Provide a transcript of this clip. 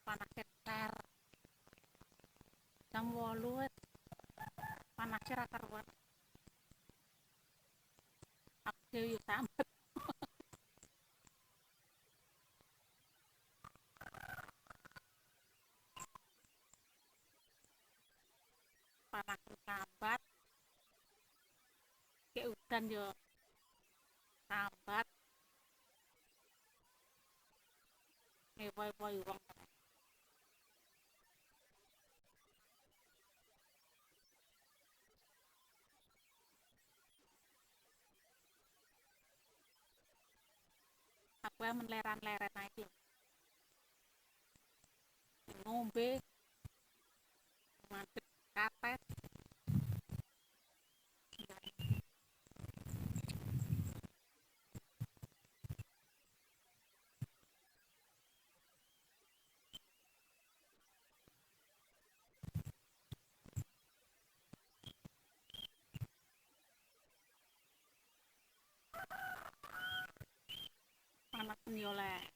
panase ter jam 8 wis panase ra karuan aku dhewe yo sambat panas sambat kayak udan yo sambat ngewoi-woi wong aku yang menleran-leren aja ngombe mantep katet panas yo le